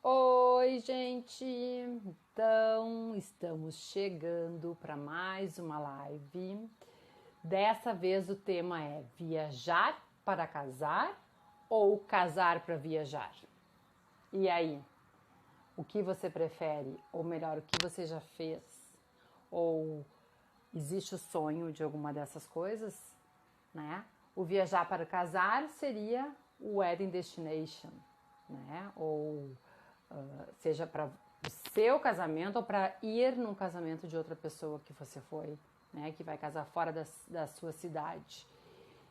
Oi, gente! Então, estamos chegando para mais uma live. Dessa vez o tema é viajar para casar ou casar para viajar? E aí, o que você prefere? Ou melhor, o que você já fez? Ou existe o sonho de alguma dessas coisas, né? O viajar para casar seria o wedding destination, né? Ou seja para o seu casamento ou para ir num casamento de outra pessoa que você foi, né? Que vai casar fora da sua cidade.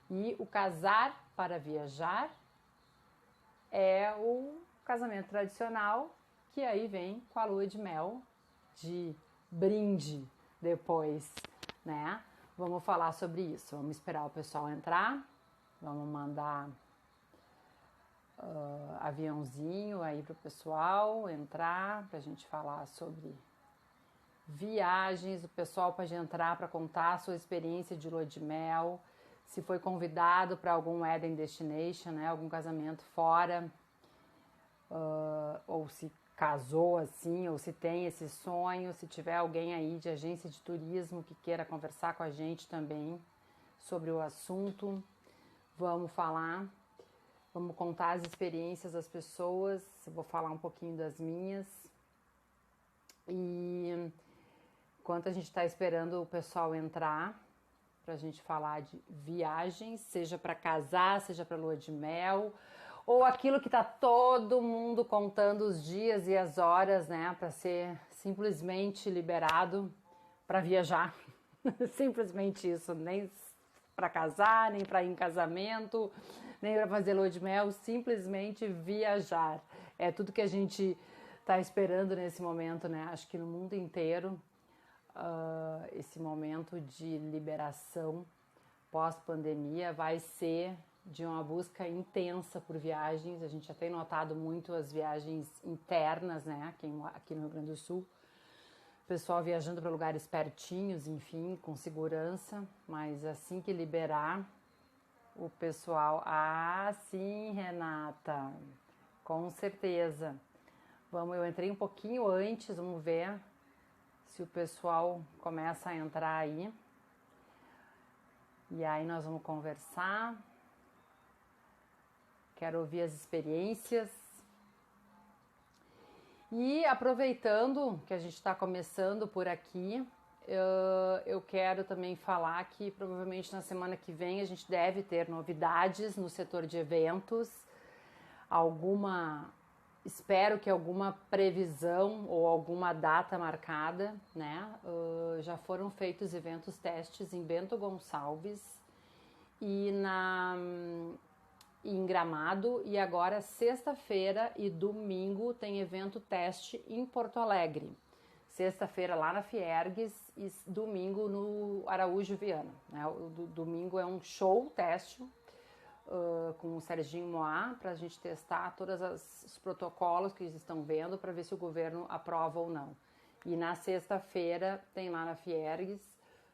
E o casar para viajar é o casamento tradicional, que aí vem com a lua de mel de brinde depois, né? Vamos falar sobre isso. Vamos esperar o pessoal entrar. Vamos mandar aviãozinho aí pro pessoal entrar pra gente falar sobre viagens. O pessoal pode entrar para contar a sua experiência de lua de mel, se foi convidado para algum wedding destination, né? Algum casamento fora, ou se casou assim, ou se tem esse sonho, se tiver alguém aí de agência de turismo que queira conversar com a gente também sobre o assunto, vamos falar, vamos contar as experiências das pessoas, vou falar um pouquinho das minhas. E enquanto a gente está esperando o pessoal entrar para a gente falar de viagens, seja para casar, seja para lua de mel, ou aquilo que está todo mundo contando os dias e as horas, né, para ser simplesmente liberado para viajar. Simplesmente isso, nem para casar, nem para ir em casamento, nem para fazer lua de mel, simplesmente viajar. É tudo que a gente está esperando nesse momento, né? Acho que no mundo inteiro, esse momento de liberação pós-pandemia vai ser de uma busca intensa por viagens. A gente já tem notado muito as viagens internas, né? Aqui no Rio Grande do Sul. Pessoal viajando para lugares pertinhos, enfim, com segurança, mas assim que liberar, o pessoal... Ah, sim, Renata, com certeza. Eu entrei um pouquinho antes, vamos ver se o pessoal começa a entrar aí. E aí nós vamos conversar. Quero ouvir as experiências. E aproveitando que a gente está começando por aqui, eu quero também falar que provavelmente na semana que vem a gente deve ter novidades no setor de eventos, espero que alguma previsão ou alguma data marcada, né? Já foram feitos eventos testes em Bento Gonçalves e em Gramado, e agora sexta-feira e domingo tem evento teste em Porto Alegre. Sexta-feira lá na Fiergues e domingo no Araújo Viana. Né? O domingo é um show teste com o Serginho Moá para a gente testar todos os protocolos que eles estão vendo para ver se o governo aprova ou não. E na sexta-feira tem lá na Fiergues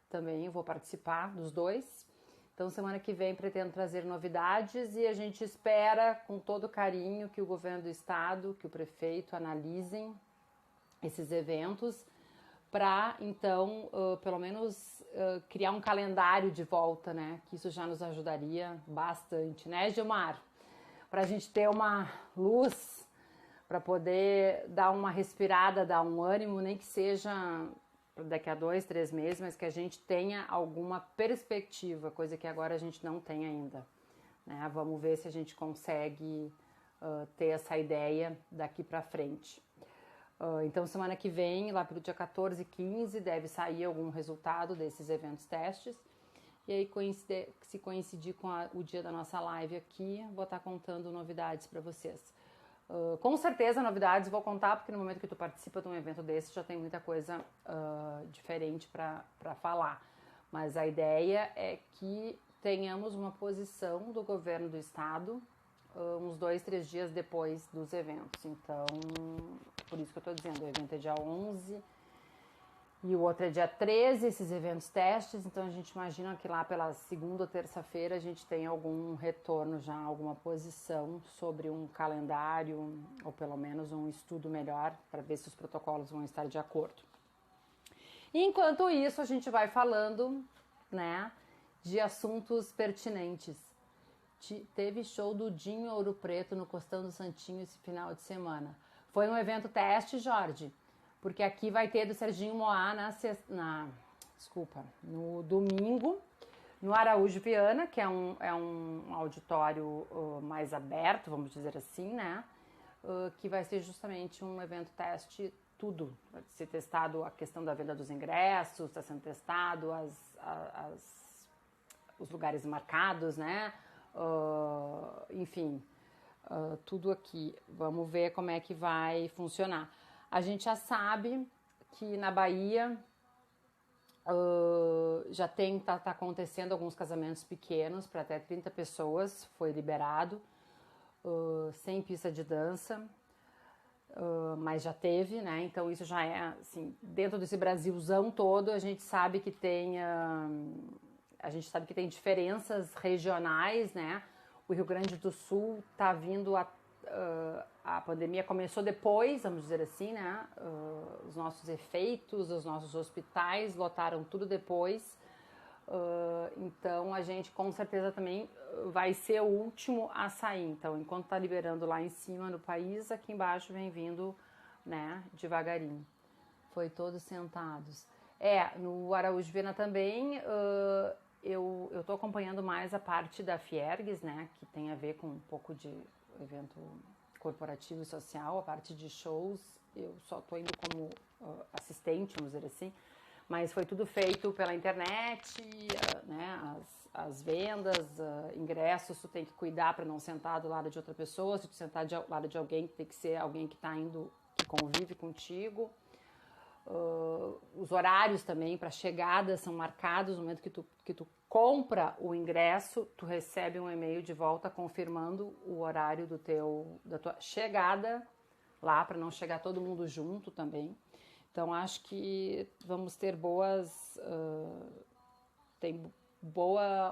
também, eu vou participar dos dois. Então, semana que vem pretendo trazer novidades e a gente espera com todo carinho que o governo do estado, que o prefeito analisem esses eventos para, então, pelo menos criar um calendário de volta, né? Que isso já nos ajudaria bastante, né, Gilmar? Para a gente ter uma luz, para poder dar uma respirada, dar um ânimo, nem que seja daqui a 2, 3 meses, mas que a gente tenha alguma perspectiva, coisa que agora a gente não tem ainda. Né? Vamos ver se a gente consegue ter essa ideia daqui para frente. Então, semana que vem, lá pelo dia 14 e 15, deve sair algum resultado desses eventos testes. E aí, se coincidir com o dia da nossa live aqui, vou estar contando novidades para vocês. Com certeza, novidades vou contar, porque no momento que tu participa de um evento desse, já tem muita coisa diferente para falar. Mas a ideia é que tenhamos uma posição do governo do estado uns 2, 3 dias depois dos eventos. Então, por isso que eu estou dizendo, o evento é dia 11 E o outro é dia 13, esses eventos testes, então a gente imagina que lá pela segunda ou terça-feira a gente tem algum retorno já, alguma posição sobre um calendário, ou pelo menos um estudo melhor, para ver se os protocolos vão estar de acordo. Enquanto isso, a gente vai falando, né, de assuntos pertinentes. Teve show do Dinho Ouro Preto no Costão do Santinho esse final de semana. Foi um evento teste, Jorge, porque aqui vai ter do Serginho Moá no domingo, no Araújo Viana, que é um auditório mais aberto, vamos dizer assim, né? Que vai ser justamente um evento teste, tudo. Vai ser testado a questão da venda dos ingressos, está sendo testado os lugares marcados, né? Enfim, tudo aqui. Vamos ver como é que vai funcionar. A gente já sabe que na Bahia já tá acontecendo alguns casamentos pequenos para até 30 pessoas, foi liberado, sem pista de dança, mas já teve, né? Então isso já é, assim, dentro desse Brasilzão todo, a gente sabe que tem diferenças regionais, né? O Rio Grande do Sul tá vindo a pandemia começou depois, vamos dizer assim, né? Os nossos efeitos, os nossos hospitais lotaram tudo depois. Então a gente com certeza também vai ser o último a sair. Então, enquanto tá liberando lá em cima no país, aqui embaixo vem vindo, né, devagarinho. Foi todos sentados. No Araújo Viana também, eu tô acompanhando mais a parte da Fiergues, né, que tem a ver com um pouco de evento corporativo e social, a parte de shows, eu só tô indo como assistente, vamos dizer assim, mas foi tudo feito pela internet, né, as vendas, ingressos, tu tem que cuidar para não sentar do lado de outra pessoa, se tu sentar do lado de alguém, tem que ser alguém que tá indo, que convive contigo. Os horários também para chegada são marcados. No momento que tu compra o ingresso, tu recebe um e-mail de volta confirmando o horário da tua chegada lá, para não chegar todo mundo junto também. Então acho que vamos ter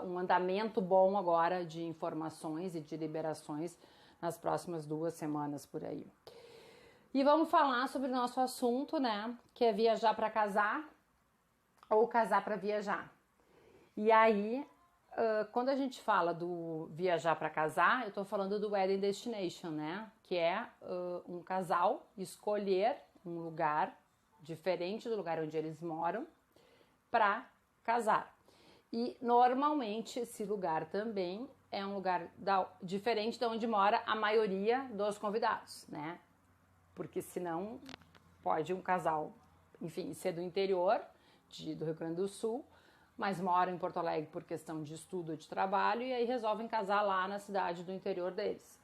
um andamento bom agora de informações e de liberações nas próximas 2 semanas por aí. E vamos falar sobre o nosso assunto, né? Que é viajar para casar ou casar para viajar. E aí, quando a gente fala do viajar para casar, eu tô falando do Wedding Destination, né? Que é um casal escolher um lugar diferente do lugar onde eles moram para casar. E normalmente esse lugar também é um lugar diferente de onde mora a maioria dos convidados, né? Porque senão pode um casal, enfim, ser do interior do Rio Grande do Sul, mas moram em Porto Alegre por questão de estudo ou de trabalho, e aí resolvem casar lá na cidade do interior deles,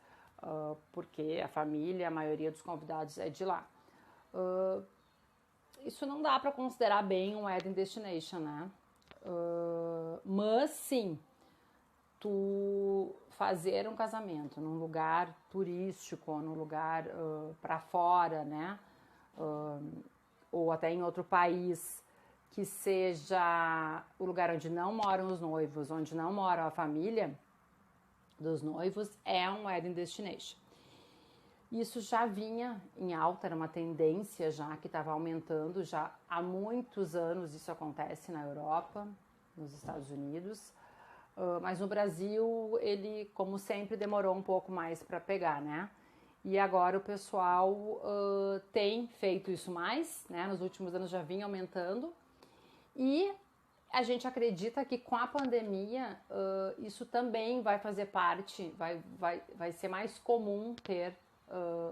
porque a família, a maioria dos convidados é de lá. Isso não dá para considerar bem um wedding destination, né? Mas sim, tu fazer um casamento num lugar turístico, num lugar para fora, né? Ou até em outro país, que seja o lugar onde não moram os noivos, onde não mora a família dos noivos, é um wedding destination. Isso já vinha em alta, era uma tendência já que estava aumentando já há muitos anos. Isso acontece na Europa, nos Estados Unidos, mas no Brasil ele, como sempre, demorou um pouco mais para pegar, né? E agora o pessoal tem feito isso mais, né? Nos últimos anos já vinha aumentando, e a gente acredita que com a pandemia isso também vai fazer parte, vai ser mais comum ter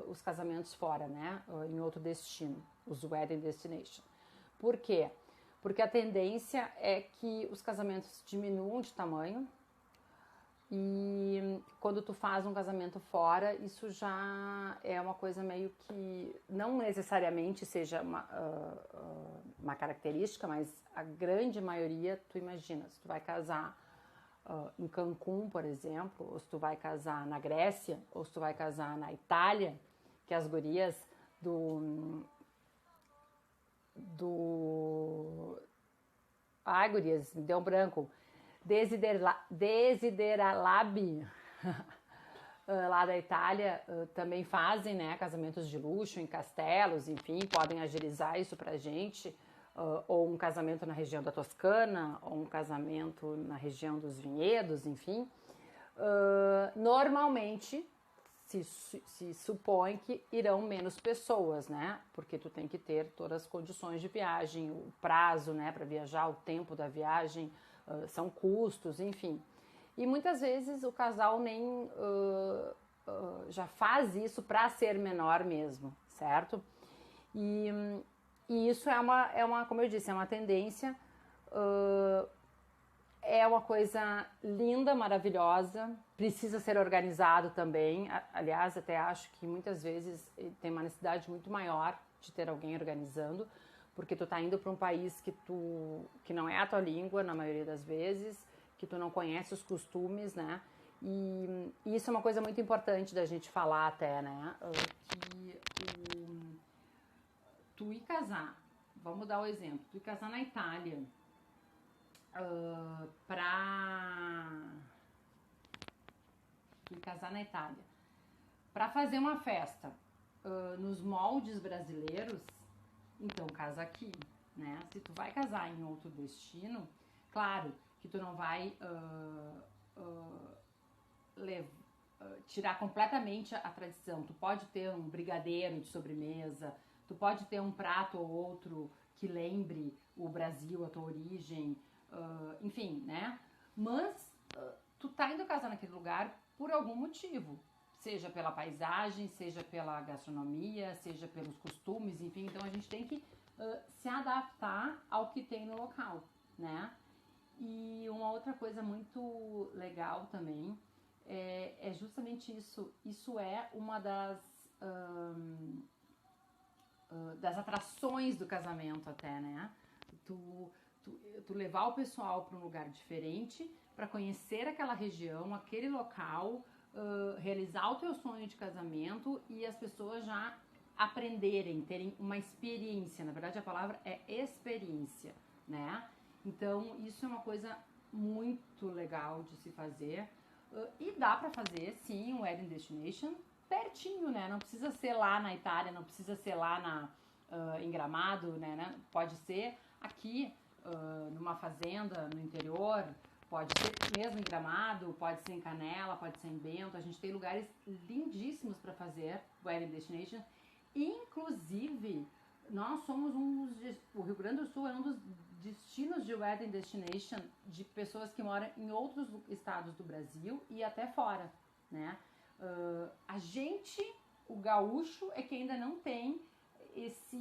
os casamentos fora, né? Em outro destino, os wedding destination. Por quê? Porque a tendência é que os casamentos diminuam de tamanho, e quando tu faz um casamento fora, isso já é uma coisa meio que não necessariamente seja uma característica, mas a grande maioria, tu imagina, se tu vai casar em Cancún, por exemplo, ou se tu vai casar na Grécia, ou se tu vai casar na Itália, que as gurias Ai, gurias, me deu um branco. Desideralab, lá da Itália, também fazem, né, casamentos de luxo em castelos, enfim, podem agilizar isso pra gente, ou um casamento na região da Toscana, ou um casamento na região dos vinhedos, enfim. Normalmente se supõe que irão menos pessoas, né? Porque tu tem que ter todas as condições de viagem, o prazo, né, para viajar, o tempo da viagem, são custos, enfim. E muitas vezes o casal nem já faz isso para ser menor mesmo, certo? E, e isso é uma, como eu disse, é uma tendência. É uma coisa linda, maravilhosa, precisa ser organizado também. Aliás, até acho que muitas vezes tem uma necessidade muito maior de ter alguém organizando, porque tu tá indo para um país que não é a tua língua na maioria das vezes, que tu não conhece os costumes, né? E isso é uma coisa muito importante da gente falar até, né? Tu ir casar, vamos dar o exemplo, tu ir casar na Itália, fui casar na Itália para fazer uma festa nos moldes brasileiros, então casa aqui, né? Se tu vai casar em outro destino, claro que tu não vai tirar completamente a tradição. Tu pode ter um brigadeiro de sobremesa, tu pode ter um prato ou outro que lembre o Brasil, a tua origem, enfim, né? Mas tu tá indo casar naquele lugar por algum motivo, seja pela paisagem, seja pela gastronomia, seja pelos costumes, enfim. Então a gente tem que se adaptar ao que tem no local, né? E uma outra coisa muito legal também é justamente isso. Isso é uma das atrações do casamento até, né? Tu levar o pessoal para um lugar diferente, para conhecer aquela região, aquele local, realizar o teu sonho de casamento e as pessoas já aprenderem, terem uma experiência. Na verdade, a palavra é experiência, né? Então, isso é uma coisa muito legal de se fazer. E dá para fazer, sim, um wedding destination pertinho, né? Não precisa ser lá na Itália, não precisa ser lá em Gramado, né? Pode ser aqui, numa fazenda no interior, pode ser mesmo em Gramado, pode ser em Canela, pode ser em Bento. A gente tem lugares lindíssimos para fazer wedding destination. Inclusive, nós somos o Rio Grande do Sul é um dos destinos de wedding destination de pessoas que moram em outros estados do Brasil e até fora, né? A gente, o gaúcho, é que ainda não tem esse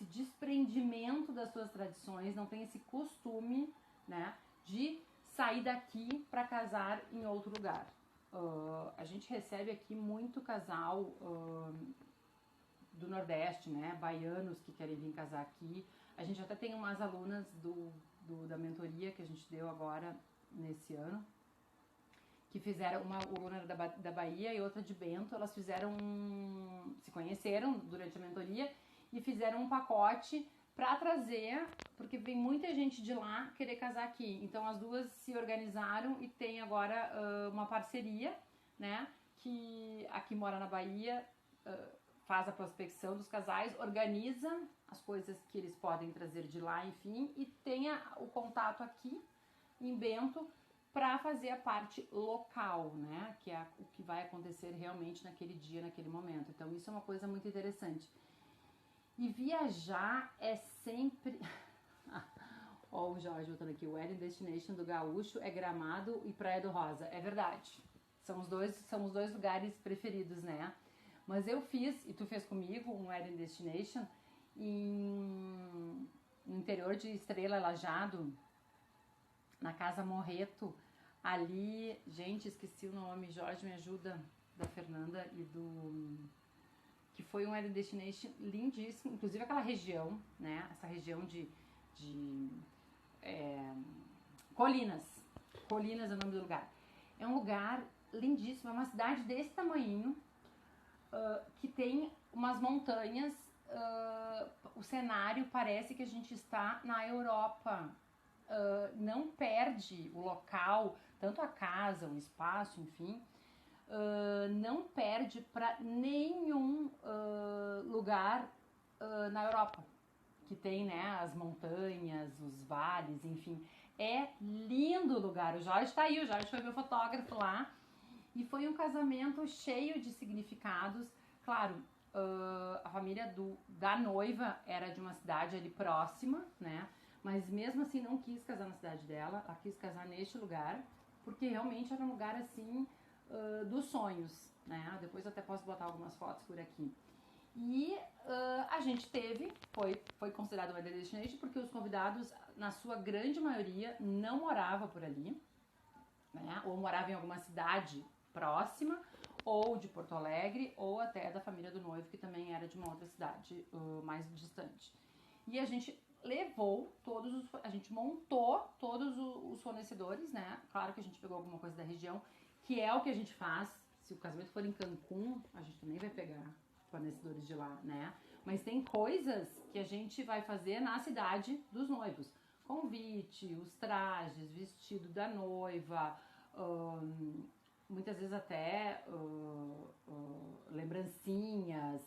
desprendimento das suas tradições, não tem esse costume, né, de sair daqui para casar em outro lugar. A gente recebe aqui muito casal do Nordeste, né, baianos que querem vir casar aqui. A gente até tem umas alunas da mentoria que a gente deu agora nesse ano, que fizeram uma aluna da Bahia e outra de Bento. Elas se conheceram durante a mentoria e fizeram um pacote para trazer, porque vem muita gente de lá querer casar aqui. Então as duas se organizaram e tem agora uma parceria, né, que aqui mora na Bahia, faz a prospecção dos casais, organiza as coisas que eles podem trazer de lá, enfim, e tenha o contato aqui em Bento para fazer a parte local, né? Que é o que vai acontecer realmente naquele dia, naquele momento. Então isso é uma coisa muito interessante. E viajar é sempre... Ó, o Jorge voltando aqui, o wedding destination do gaúcho é Gramado e Praia do Rosa. É verdade, são os dois lugares preferidos, né? Mas eu fiz, e tu fez comigo, um wedding destination no interior de Estrela Lajeado, na Casa Morreto, ali, gente, esqueci o nome, Jorge me ajuda, da Fernanda e que foi um wedding destination lindíssimo, inclusive aquela região, né, essa região de Colinas é o nome do lugar. É um lugar lindíssimo, é uma cidade desse tamanho, que tem umas montanhas o cenário parece que a gente está na Europa. Não perde o local, tanto a casa, o espaço, enfim, não perde para nenhum lugar na Europa, que tem, né, as montanhas, os vales, enfim. É lindo o lugar. O Jorge tá aí, o Jorge foi meu fotógrafo lá. E foi um casamento cheio de significados. Claro, a família da noiva era de uma cidade ali próxima, né? Mas mesmo assim não quis casar na cidade dela, ela quis casar neste lugar, porque realmente era um lugar assim dos sonhos, né? Depois eu até posso botar algumas fotos por aqui. E a gente foi considerado uma destination porque os convidados, na sua grande maioria, não moravam por ali, né? Ou moravam em alguma cidade próxima, ou de Porto Alegre, ou até da família do noivo, que também era de uma outra cidade mais distante. E a gente a gente montou todos os fornecedores, né? Claro que a gente pegou alguma coisa da região, que é o que a gente faz. Se o casamento for em Cancún, a gente também vai pegar fornecedores de lá, né? Mas tem coisas que a gente vai fazer na cidade dos noivos. Convite, os trajes, vestido da noiva, muitas vezes até lembrancinhas,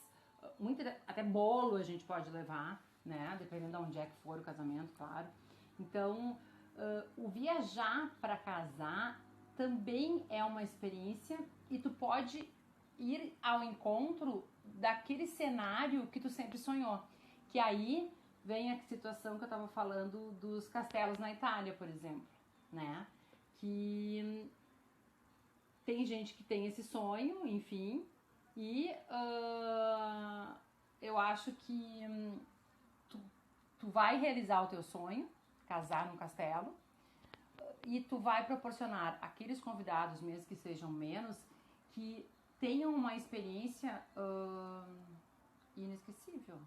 até bolo a gente pode levar, né? Dependendo de onde é que for o casamento, claro. Então, o viajar para casar também é uma experiência e tu pode ir ao encontro daquele cenário que tu sempre sonhou. Que aí vem a situação que eu estava falando dos castelos na Itália, por exemplo, né? Que tem gente que tem esse sonho, enfim, e eu acho que tu vai realizar o teu sonho, casar num castelo, e tu vai proporcionar aqueles convidados, mesmo que sejam menos, que tenham uma experiência inesquecível,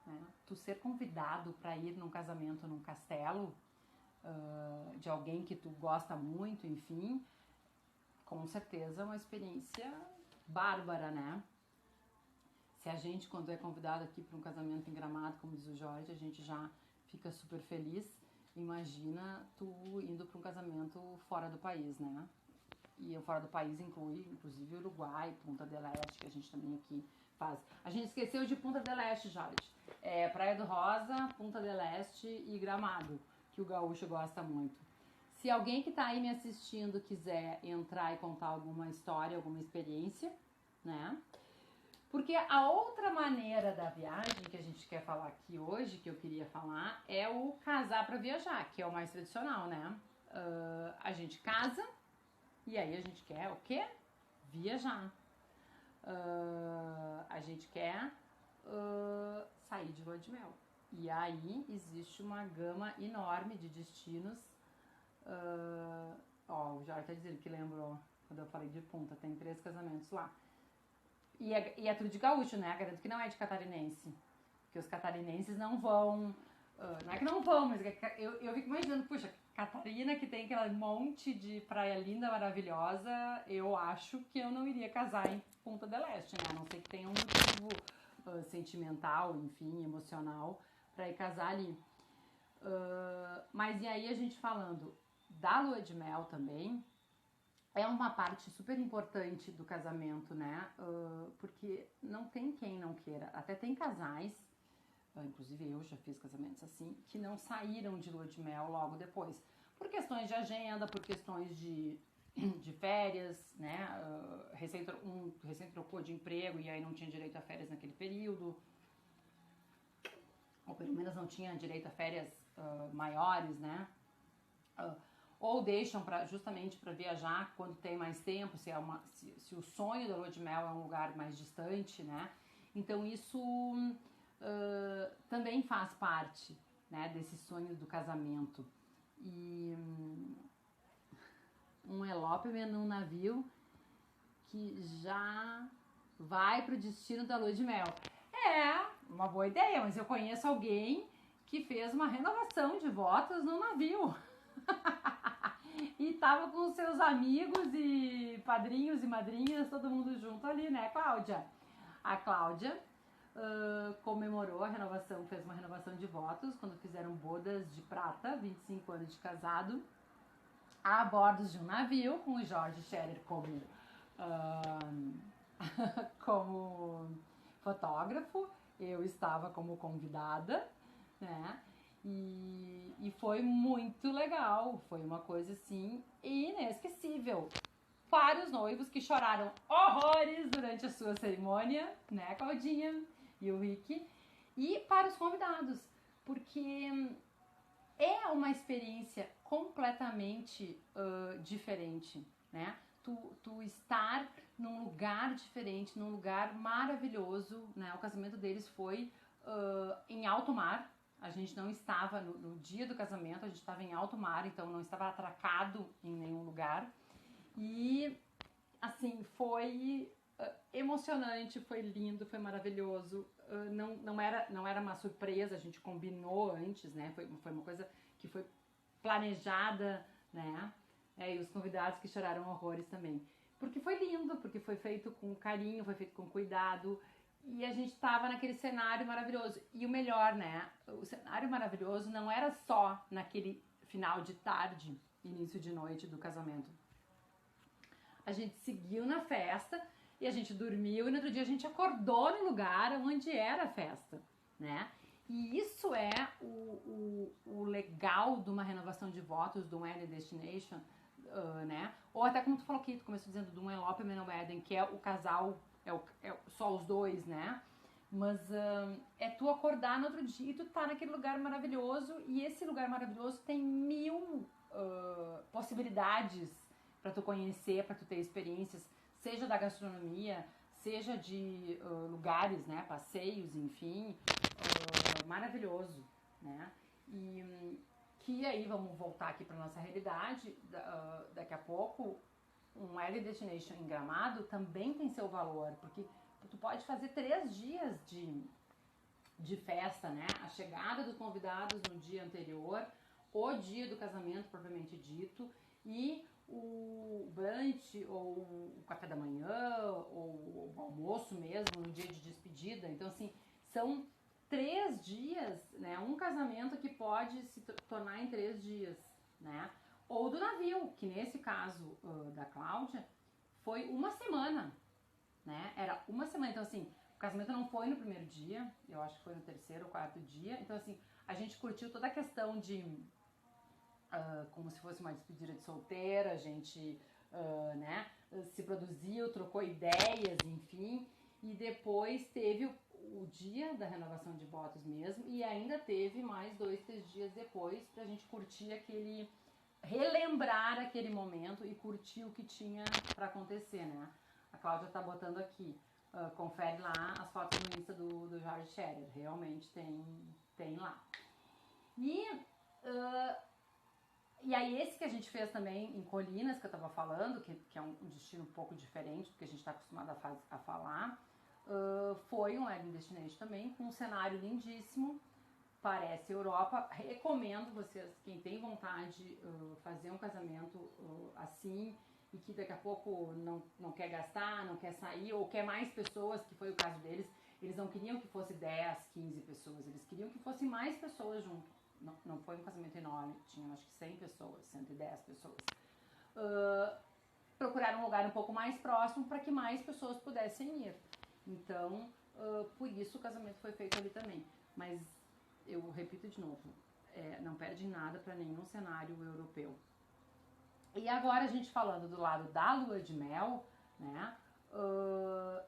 né? Tu ser convidado para ir num casamento num castelo de alguém que tu gosta muito, enfim, com certeza é uma experiência bárbara, né? Se a gente, quando é convidado aqui para um casamento em Gramado, como diz o Jorge, a gente já fica super feliz. Imagina tu indo para um casamento fora do país, né? E o fora do país inclui, inclusive, Uruguai, Punta del Este, que a gente também aqui faz. A gente esqueceu de Punta del Este, Jorge. Praia do Rosa, Punta del Este e Gramado, que o gaúcho gosta muito. Se alguém que está aí me assistindo quiser entrar e contar alguma história, alguma experiência, né? Porque a outra maneira da viagem que a gente quer falar aqui hoje, que eu queria falar, é o casar para viajar, que é o mais tradicional, né? A gente casa e aí a gente quer o quê? Viajar. A gente quer sair de lua de mel. E aí existe uma gama enorme de destinos. O Jorge tá dizendo que lembrou quando eu falei de Punta, tem 3 casamentos lá. E é tudo de gaúcho, né? Garanto que não é de catarinense. Porque os catarinenses não vão. Não é que não vão, mas eu fico imaginando, puxa, Catarina, que tem aquele monte de praia linda, maravilhosa, eu acho que eu não iria casar em Punta del Este, né? A não ser que tenha um motivo sentimental, enfim, emocional, para ir casar ali. Mas e aí a gente falando da lua de mel também, é uma parte super importante do casamento, né? Porque não tem quem não queira. Até tem casais, inclusive eu já fiz casamentos assim, que não saíram de lua de mel logo depois. Por questões de agenda, por questões de férias, né? Recém trocou de emprego e aí não tinha direito a férias naquele período. Ou pelo menos não tinha direito a férias maiores, né? Ou deixam justamente para viajar quando tem mais tempo, se o sonho da lua de mel é um lugar mais distante, né? Então isso também faz parte, né, desse sonho do casamento. E um elopement num navio que já vai pro destino da lua de mel. É uma boa ideia, mas eu conheço alguém que fez uma renovação de votos no navio. E tava com seus amigos e padrinhos e madrinhas, todo mundo junto ali, né, Cláudia? A Cláudia comemorou a renovação, fez uma renovação de votos quando fizeram bodas de prata, 25 anos de casado, a bordo de um navio com o George Scherer como, como fotógrafo. Eu estava como convidada, né? E foi muito legal, foi uma coisa assim inesquecível para os noivos que choraram horrores durante a sua cerimônia, né, Claudinha e o Rick, e para os convidados, porque é uma experiência completamente diferente, né? Tu estar num lugar diferente, num lugar maravilhoso, né? O casamento deles foi em alto mar. A gente não estava no dia do casamento, a gente estava em alto mar, então não estava atracado em nenhum lugar. E assim, foi emocionante, foi lindo, foi maravilhoso. Não era uma surpresa, a gente combinou antes, né? Foi uma coisa que foi planejada, né? E os convidados que choraram horrores também. Porque foi lindo, porque foi feito com carinho, foi feito com cuidado. E a gente estava naquele cenário maravilhoso. E o melhor, né? O cenário maravilhoso não era só naquele final de tarde, início de noite do casamento. A gente seguiu na festa e a gente dormiu e no outro dia a gente acordou no lugar onde era a festa, né? E isso é o legal de uma renovação de votos, do Wedding Destination, né? Ou até como tu falou aqui, tu começou dizendo do Elopement Wedding, que é o casal, só os dois, né? Mas é tu acordar no outro dia e tu tá naquele lugar maravilhoso, e esse lugar maravilhoso tem mil possibilidades para tu conhecer, para tu ter experiências, seja da gastronomia, seja de lugares, né, passeios, enfim, maravilhoso, né? E que aí vamos voltar aqui para nossa realidade, daqui a pouco um Wedding Destination em Gramado também tem seu valor, porque tu pode fazer 3 dias de festa, né? A chegada dos convidados no dia anterior, o dia do casamento propriamente dito, e o brunch, ou o café da manhã, ou o almoço mesmo, no dia de despedida. Então, assim, são 3 dias, né? Um casamento que pode se tornar em 3 dias, né? Ou do navio, que nesse caso da Cláudia, foi uma semana, né? Era uma semana. Então, assim, o casamento não foi no primeiro dia, eu acho que foi no 3º ou 4º dia. Então, assim, a gente curtiu toda a questão de como se fosse uma despedida de solteira, a gente né, se produziu, trocou ideias, enfim, e depois teve o dia da renovação de votos mesmo, e ainda teve mais 2, 3 dias depois pra gente curtir relembrar aquele momento e curtir o que tinha pra acontecer, né? A Cláudia tá botando aqui, confere lá as fotos no Insta do George Scherer, realmente tem lá. E aí esse que a gente fez também em Colinas, que eu tava falando, que é um destino um pouco diferente do que a gente tá acostumado a falar, foi um Wedding Destination também, com um cenário lindíssimo, parece Europa. Recomendo vocês, quem tem vontade de fazer um casamento assim, e que daqui a pouco não quer gastar, não quer sair, ou quer mais pessoas, que foi o caso deles. Eles não queriam que fosse 10, 15 pessoas, eles queriam que fosse mais pessoas junto. Não foi um casamento enorme, tinha acho que 100 pessoas, 110 pessoas. Procuraram um lugar um pouco mais próximo para que mais pessoas pudessem ir. Então, por isso o casamento foi feito ali também. Mas eu repito de novo, não perde nada para nenhum cenário europeu. E agora a gente falando do lado da lua de mel, né?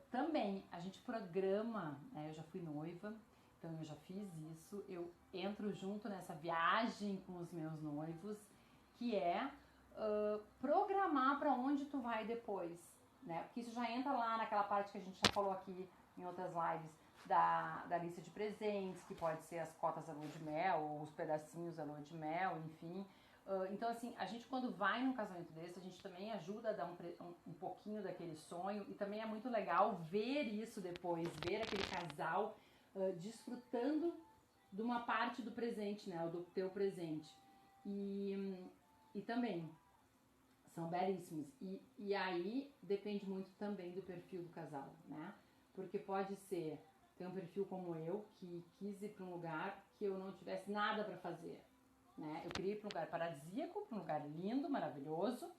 Também a gente programa, né, eu já fui noiva, então eu já fiz isso, eu entro junto nessa viagem com os meus noivos, que é programar para onde tu vai depois, né? Porque isso já entra lá naquela parte que a gente já falou aqui em outras lives, da lista de presentes, que pode ser as cotas da lua de mel, ou os pedacinhos da lua de mel, enfim. Então, assim, a gente quando vai num casamento desse, a gente também ajuda a dar um pouquinho daquele sonho, e também é muito legal ver isso depois, ver aquele casal desfrutando de uma parte do presente, né, do teu presente. E também são belíssimos. E aí depende muito também do perfil do casal, né? Porque pode ser tem um perfil como eu, que quis ir para um lugar que eu não tivesse nada para fazer, né? Eu queria ir para um lugar paradisíaco, para um lugar lindo, maravilhoso,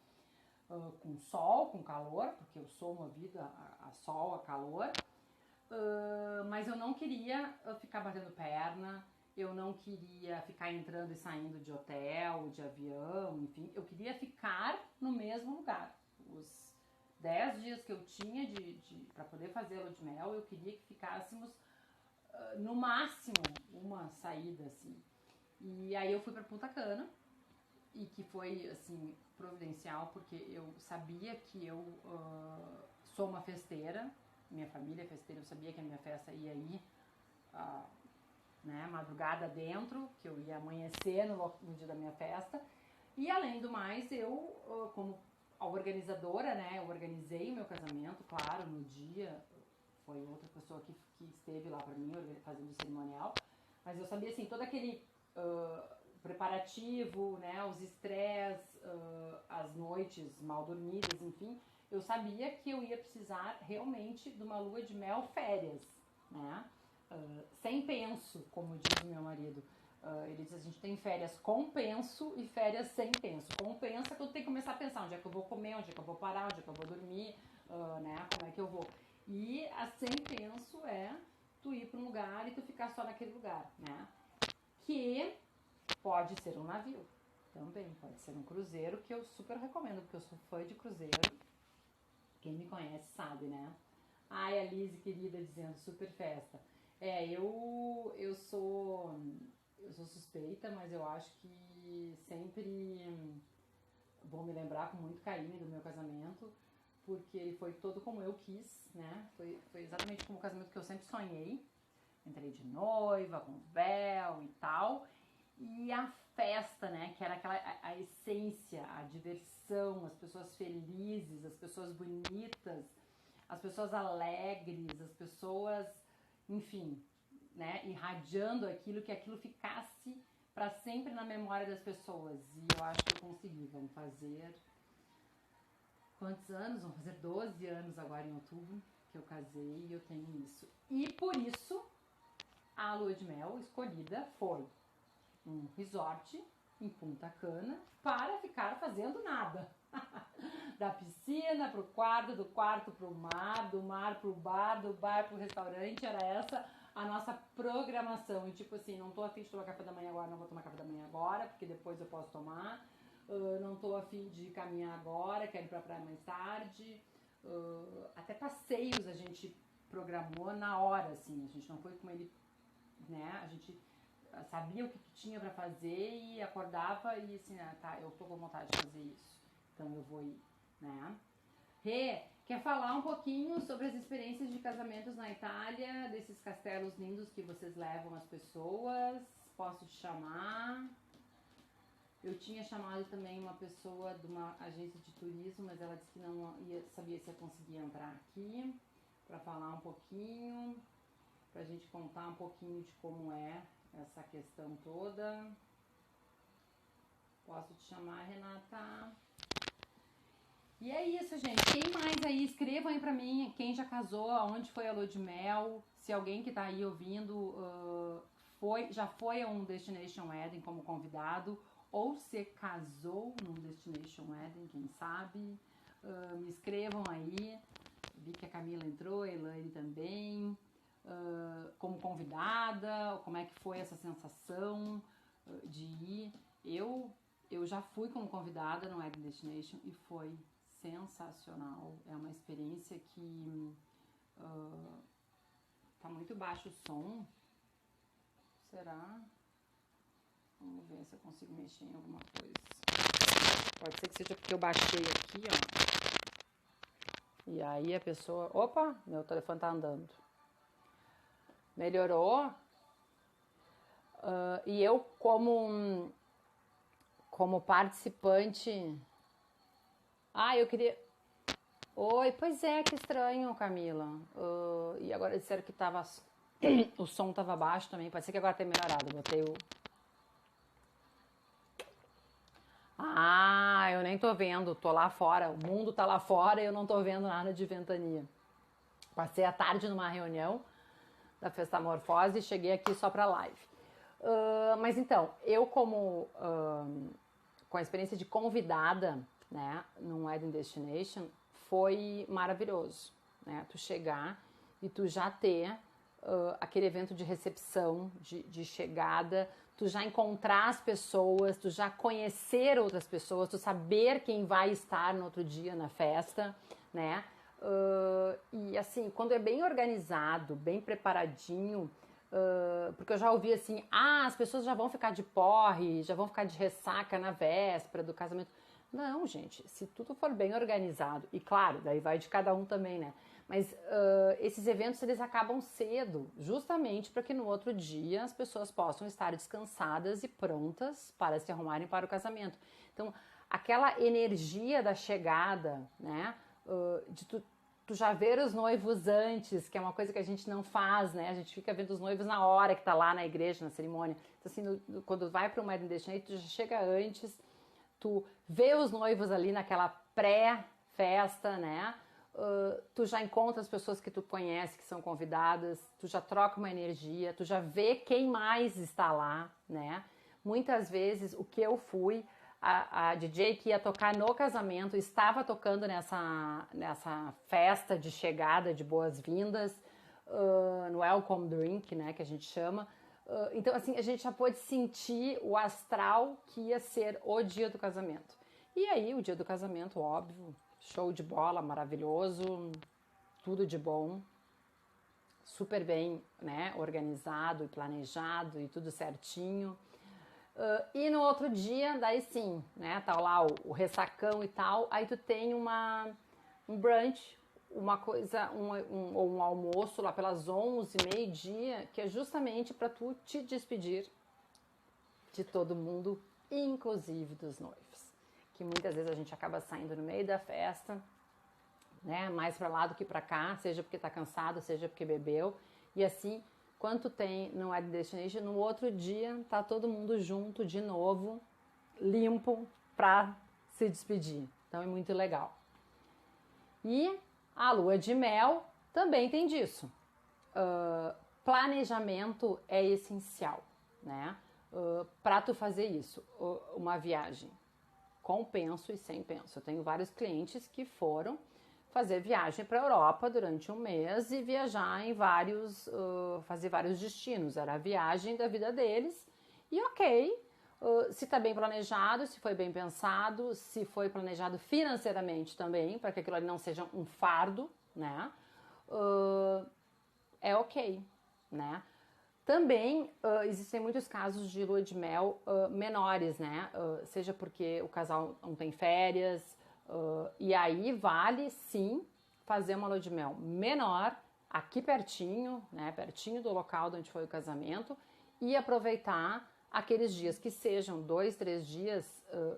com sol, com calor, porque eu sou movida a sol, a calor, mas eu não queria ficar batendo perna, eu não queria ficar entrando e saindo de hotel, de avião, enfim, eu queria ficar no mesmo lugar. Os 10 dias que eu tinha para poder fazer a lua de mel, eu queria que ficássemos no máximo uma saída, assim. E aí eu fui para Punta Cana, e que foi, assim, providencial, porque eu sabia que eu sou uma festeira, minha família é festeira, eu sabia que a minha festa ia ir né, madrugada dentro, que eu ia amanhecer no dia da minha festa. E além do mais, eu, como a organizadora, né, eu organizei o meu casamento, claro, no dia foi outra pessoa que esteve lá pra mim fazendo o cerimonial, mas eu sabia, assim, todo aquele preparativo, né, os estresses, as noites mal dormidas, enfim, eu sabia que eu ia precisar realmente de uma lua de mel férias, né, sem penso, como diz o meu marido. Ele diz, a gente tem férias com penso e férias sem penso. Com pensa que eu tenho que começar a pensar onde é que eu vou comer, onde é que eu vou parar, onde é que eu vou dormir, né, como é que eu vou. E a sem penso é tu ir para um lugar e tu ficar só naquele lugar, né, que pode ser um navio também, pode ser um cruzeiro, que eu super recomendo, porque eu sou fã de cruzeiro. Quem me conhece sabe, né? Ai, a Lise querida dizendo super festa. Eu sou suspeita, mas eu acho que sempre vou me lembrar com muito carinho do meu casamento, porque ele foi todo como eu quis, né? Foi exatamente como o casamento que eu sempre sonhei. Entrei de noiva, com véu e tal. E a festa, né, que era aquela a essência, a diversão, as pessoas felizes, as pessoas bonitas, as pessoas alegres, as pessoas, enfim, né, irradiando aquilo, que aquilo ficasse para sempre na memória das pessoas. E eu acho que eu consegui. Vamos fazer quantos anos? Vamos fazer 12 anos agora em outubro que eu casei e eu tenho isso. E por isso a lua de mel escolhida foi um resort em Punta Cana para ficar fazendo nada. Da piscina pro quarto, do quarto pro mar, do mar pro bar, do bar pro restaurante, era essa a nossa programação. E tipo assim, não tô afim de tomar café da manhã agora, não vou tomar café da manhã agora, porque depois eu posso tomar. Não tô afim de caminhar agora, quero ir pra praia mais tarde. Até passeios a gente programou na hora, assim, a gente não foi com ele, né, a gente sabia o que tinha pra fazer e acordava e assim, tá, eu tô com vontade de fazer isso, então eu vou ir, né. Rê, quer falar um pouquinho sobre as experiências de casamentos na Itália, desses castelos lindos que vocês levam as pessoas? Posso te chamar? Eu tinha chamado também uma pessoa de uma agência de turismo, mas ela disse que não sabia se eu conseguia entrar aqui para falar um pouquinho, pra gente contar um pouquinho de como é essa questão toda. Posso te chamar, Renata? E é isso, gente. Quem mais aí? Escrevam aí pra mim quem já casou, aonde foi a lua de mel. Se alguém que tá aí ouvindo já foi a um Destination Wedding como convidado, ou se casou num Destination Wedding, quem sabe. Me escrevam aí. Vi que a Camila entrou, a Elaine também. Como convidada, como é que foi essa sensação de ir. Eu já fui como convidada no Wedding Destination e foi sensacional. É uma experiência que tá muito baixo o som. Será? Vamos ver se eu consigo mexer em alguma coisa. Pode ser que seja porque eu baixei aqui, ó. E aí a pessoa... Opa, meu telefone tá andando. Melhorou. E eu como participante... eu queria... Oi, pois é, que estranho, Camila. E agora disseram que tava... o som tava baixo também. Pode ser que agora tenha melhorado. Eu botei o... eu nem tô vendo. Tô lá fora. O mundo tá lá fora e eu não tô vendo nada de ventania. Passei a tarde numa reunião da Festamorfose e cheguei aqui só para live. Mas então, eu com a experiência de convidada, né, num Wedding Destination, foi maravilhoso, né? Tu chegar e tu já ter aquele evento de recepção, de chegada, tu já encontrar as pessoas, tu já conhecer outras pessoas, tu saber quem vai estar no outro dia na festa, né? E assim, quando é bem organizado, bem preparadinho, porque eu já ouvi assim, as pessoas já vão ficar de porre, já vão ficar de ressaca na véspera do casamento. Não, gente, se tudo for bem organizado, e claro, daí vai de cada um também, né? Mas esses eventos, eles acabam cedo, justamente para que no outro dia as pessoas possam estar descansadas e prontas para se arrumarem para o casamento. Então, aquela energia da chegada, né? De tu já ver os noivos antes, que é uma coisa que a gente não faz, né? A gente fica vendo os noivos na hora que tá lá na igreja, na cerimônia. Então, assim, quando vai para uma wedding destination, tu já chega antes, tu vê os noivos ali naquela pré-festa, né? Tu já encontra as pessoas que tu conhece, que são convidadas, tu já troca uma energia, tu já vê quem mais está lá, né? Muitas vezes, o que eu fui, a DJ que ia tocar no casamento estava tocando nessa festa de chegada, de boas-vindas, no welcome drink, né, que a gente chama. Então, assim, a gente já pôde sentir o astral que ia ser o dia do casamento. E aí, o dia do casamento, óbvio, show de bola, maravilhoso, tudo de bom, super bem, né, organizado e planejado e tudo certinho. E no outro dia, daí sim, né, tá lá o ressacão e tal, aí tu tem um brunch, uma coisa, um almoço lá pelas 11, meio-dia, que é justamente para tu te despedir de todo mundo, inclusive dos noivos. Que muitas vezes a gente acaba saindo no meio da festa, né, mais para lá do que para cá, seja porque tá cansado, seja porque bebeu, e assim, quanto tem no Wedding Destination, no outro dia tá todo mundo junto de novo, limpo, para se despedir. Então é muito legal. E a lua de mel também tem disso. Planejamento é essencial, né? Para tu fazer isso, uma viagem com penso e sem penso. Eu tenho vários clientes que foram fazer viagem para a Europa durante um mês e viajar em fazer vários destinos. Era a viagem da vida deles. E ok, se está bem planejado, se foi bem pensado, se foi planejado financeiramente também, para que aquilo ali não seja um fardo, né? É ok, né? Também existem muitos casos de lua de mel menores, né? Seja porque o casal não tem férias, e aí vale sim fazer uma lua de mel menor, aqui pertinho, né? Pertinho do local onde foi o casamento, e aproveitar aqueles dias que sejam 2, 3 dias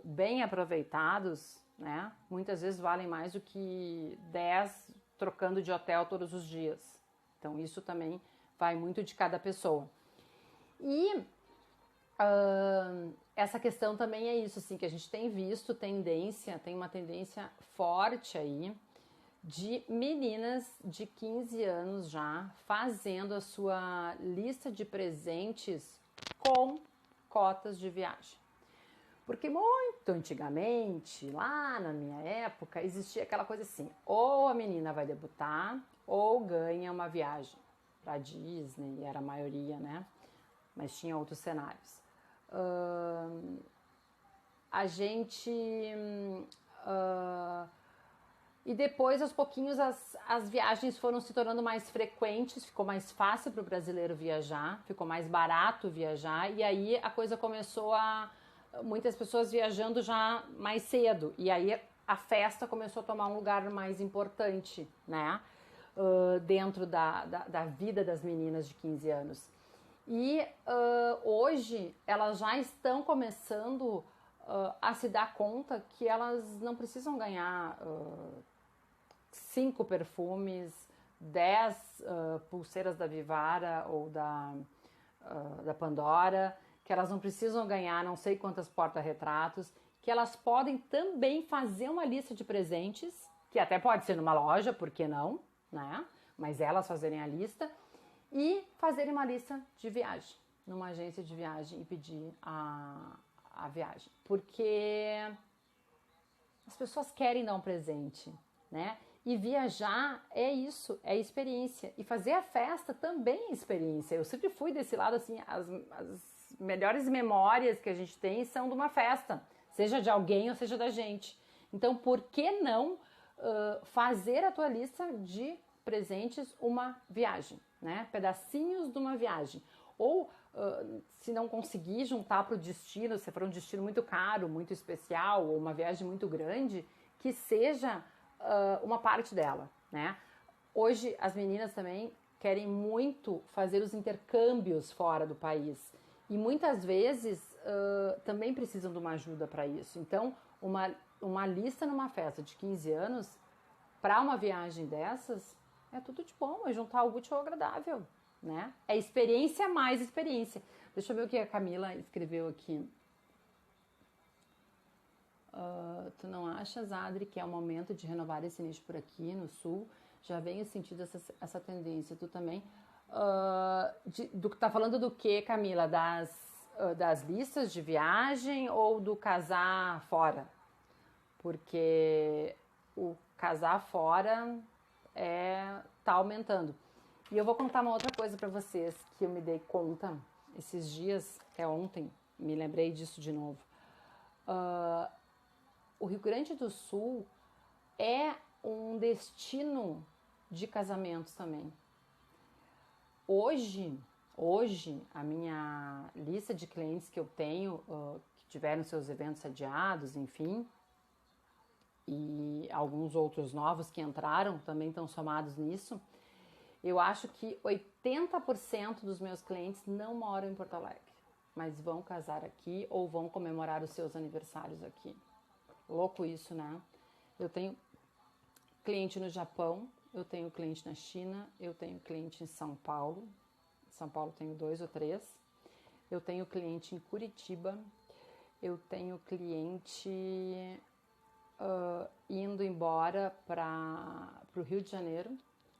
bem aproveitados, né? Muitas vezes valem mais do que 10 trocando de hotel todos os dias. Então isso também vai muito de cada pessoa. E essa questão também é isso, assim, que a gente tem visto tem uma tendência forte aí de meninas de 15 anos já fazendo a sua lista de presentes com cotas de viagem. Porque muito antigamente, lá na minha época, existia aquela coisa assim, ou a menina vai debutar ou ganha uma viagem para Disney, era a maioria, né? Mas tinha outros cenários. A gente... e depois, aos pouquinhos, as viagens foram se tornando mais frequentes, ficou mais fácil para o brasileiro viajar, ficou mais barato viajar, e aí a coisa começou muitas pessoas viajando já mais cedo, e aí a festa começou a tomar um lugar mais importante, né? Dentro da vida das meninas de 15 anos. E hoje elas já estão começando a se dar conta que elas não precisam ganhar 5 perfumes, 10 pulseiras da Vivara ou da Pandora, que elas não precisam ganhar não sei quantas porta-retratos, que elas podem também fazer uma lista de presentes, que até pode ser numa loja, por que não, né? Mas elas fazerem a lista, e fazerem uma lista de viagem numa agência de viagem e pedir a viagem, porque as pessoas querem dar um presente, né? E viajar é isso, é experiência. E fazer a festa também é experiência. Eu sempre fui desse lado, assim, as melhores memórias que a gente tem são de uma festa, seja de alguém ou seja da gente. Então, por que não fazer a tua lista de presentes uma viagem, né? Pedacinhos de uma viagem. Ou, se não conseguir juntar para o destino, se for um destino muito caro, muito especial, ou uma viagem muito grande, que seja uma parte dela, né? Hoje, as meninas também querem muito fazer os intercâmbios fora do país. E muitas vezes também precisam de uma ajuda para isso. Então, uma lista numa festa de 15 anos, para uma viagem dessas, é tudo de bom, é juntar o útil ao agradável, né? É experiência mais experiência. Deixa eu ver o que a Camila escreveu aqui. Tu não achas, Adri, que é o momento de renovar esse nicho por aqui no Sul? Já venho sentindo essa tendência. Tu também? Tá falando do que, Camila? Das listas de viagem ou do casar fora? Porque o casar fora tá aumentando. E eu vou contar uma outra coisa para vocês que eu me dei conta esses dias, ontem, me lembrei disso de novo. O Rio Grande do Sul é um destino de casamentos também. Hoje, a minha lista de clientes que eu tenho, que tiveram seus eventos adiados, enfim, e alguns outros novos que entraram também estão somados nisso, eu acho que 80% dos meus clientes não moram em Porto Alegre, mas vão casar aqui ou vão comemorar os seus aniversários aqui. Louco isso, né? Eu tenho cliente no Japão, eu tenho cliente na China, eu tenho cliente em São Paulo. Em São Paulo tenho 2 ou 3. Eu tenho cliente em Curitiba. Eu tenho cliente indo embora para o Rio de Janeiro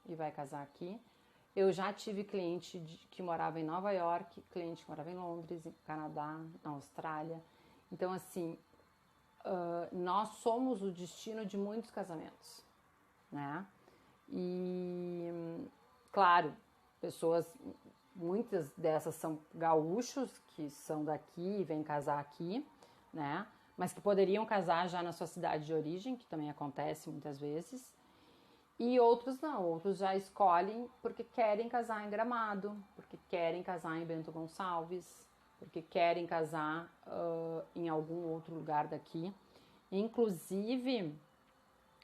e vai casar aqui. Eu já tive cliente que morava em Nova York, cliente que morava em Londres, em Canadá, na Austrália. Então, assim, nós somos o destino de muitos casamentos, né? E, claro, muitas dessas são gaúchos, que são daqui e vêm casar aqui, né? Mas que poderiam casar já na sua cidade de origem, que também acontece muitas vezes. E outros não, outros já escolhem porque querem casar em Gramado, porque querem casar em Bento Gonçalves, porque querem casar em algum outro lugar daqui. Inclusive,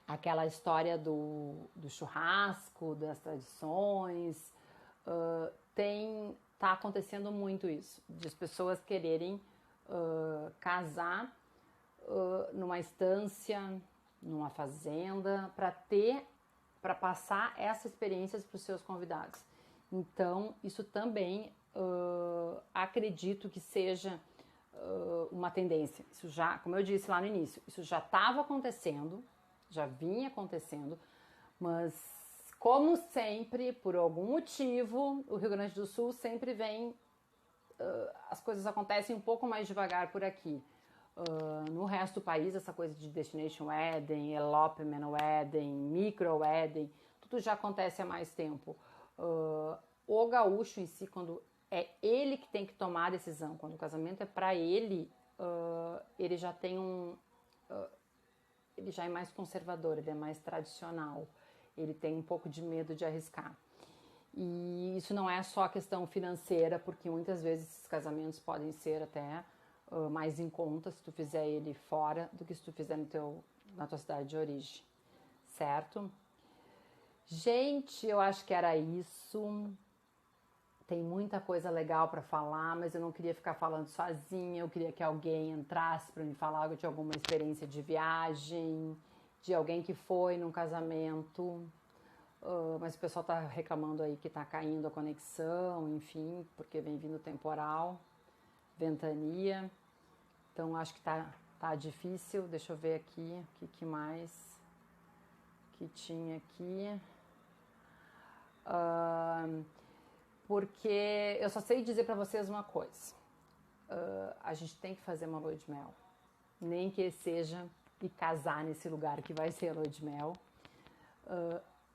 aquela história do churrasco, das tradições, tá acontecendo muito isso, de as pessoas quererem casar numa estância, numa fazenda, para passar essas experiências para os seus convidados. Então, isso também acredito que seja uma tendência. Isso já, como eu disse lá no início, isso já estava acontecendo, já vinha acontecendo, mas como sempre, por algum motivo, o Rio Grande do Sul sempre vem, as coisas acontecem um pouco mais devagar por aqui. No resto do país, essa coisa de destination wedding, elopement wedding, micro wedding, tudo já acontece há mais tempo. O gaúcho em si, quando é ele que tem que tomar a decisão, quando o casamento é para ele, ele já tem ele já é mais conservador, ele é mais tradicional, ele tem um pouco de medo de arriscar. E isso não é só questão financeira, porque muitas vezes esses casamentos podem ser até mais em conta se tu fizer ele fora do que se tu fizer na tua cidade de origem, certo? Gente, eu acho que era isso. Tem muita coisa legal para falar, mas eu não queria ficar falando sozinha, eu queria que alguém entrasse para me falar de alguma experiência de viagem, de alguém que foi num casamento, mas o pessoal tá reclamando aí que tá caindo a conexão, enfim, porque vem vindo temporal, ventania, então acho que tá difícil. Deixa eu ver aqui o que mais que tinha aqui. porque eu só sei dizer para vocês uma coisa. A gente tem que fazer uma lua de mel. Nem que seja e casar nesse lugar que vai ser a lua de mel.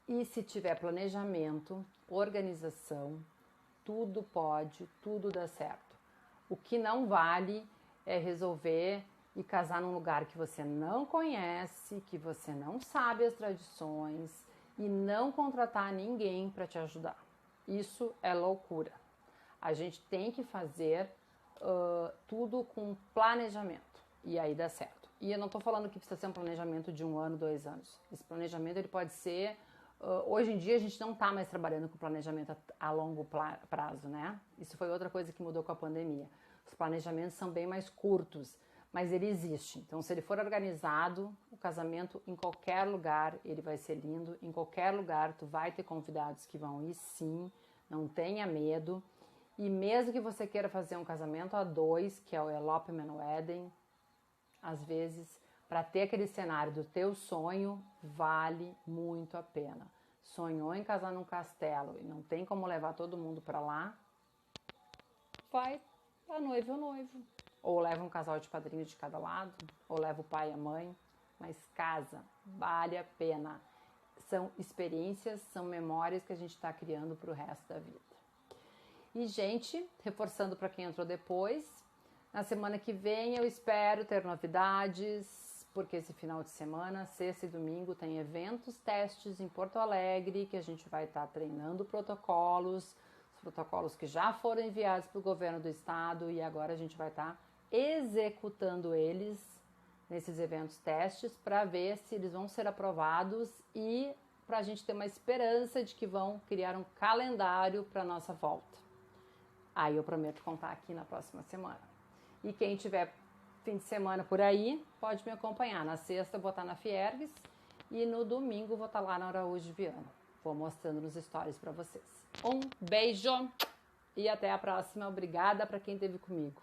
E se tiver planejamento, organização, tudo pode, tudo dá certo. O que não vale é resolver e casar num lugar que você não conhece, que você não sabe as tradições e não contratar ninguém para te ajudar. Isso é loucura. A gente tem que fazer tudo com planejamento e aí dá certo. E eu não estou falando que precisa ser um planejamento de 1 ano, 2 anos. Esse planejamento ele pode ser... hoje em dia a gente não está mais trabalhando com planejamento a longo prazo, né? Isso foi outra coisa que mudou com a pandemia. Os planejamentos são bem mais curtos, mas ele existe. Então, se ele for organizado, o casamento em qualquer lugar, ele vai ser lindo. Em qualquer lugar, tu vai ter convidados que vão ir sim, não tenha medo. E mesmo que você queira fazer um casamento a 2, que é o Elopement Wedding, às vezes, para ter aquele cenário do teu sonho, vale muito a pena. Sonhou em casar num castelo e não tem como levar todo mundo para lá, vai a noiva e o noivo. Ou leva um casal de padrinhos de cada lado, ou leva o pai e a mãe, mas casa, vale a pena. São experiências, são memórias que a gente está criando para o resto da vida. E, gente, reforçando para quem entrou depois, na semana que vem eu espero ter novidades, porque esse final de semana, sexta e domingo, tem eventos, testes em Porto Alegre, que a gente vai estar treinando protocolos, os protocolos que já foram enviados para o governo do estado e agora a gente vai estar executando eles nesses eventos testes para ver se eles vão ser aprovados e para a gente ter uma esperança de que vão criar um calendário para a nossa volta. Aí eu prometo contar aqui na próxima semana. E quem tiver fim de semana por aí, pode me acompanhar. Na sexta eu vou estar na Fiergues e no domingo vou estar lá na Araújo Viana. Vou mostrando nos stories para vocês. Um beijo e até a próxima. Obrigada para quem esteve comigo.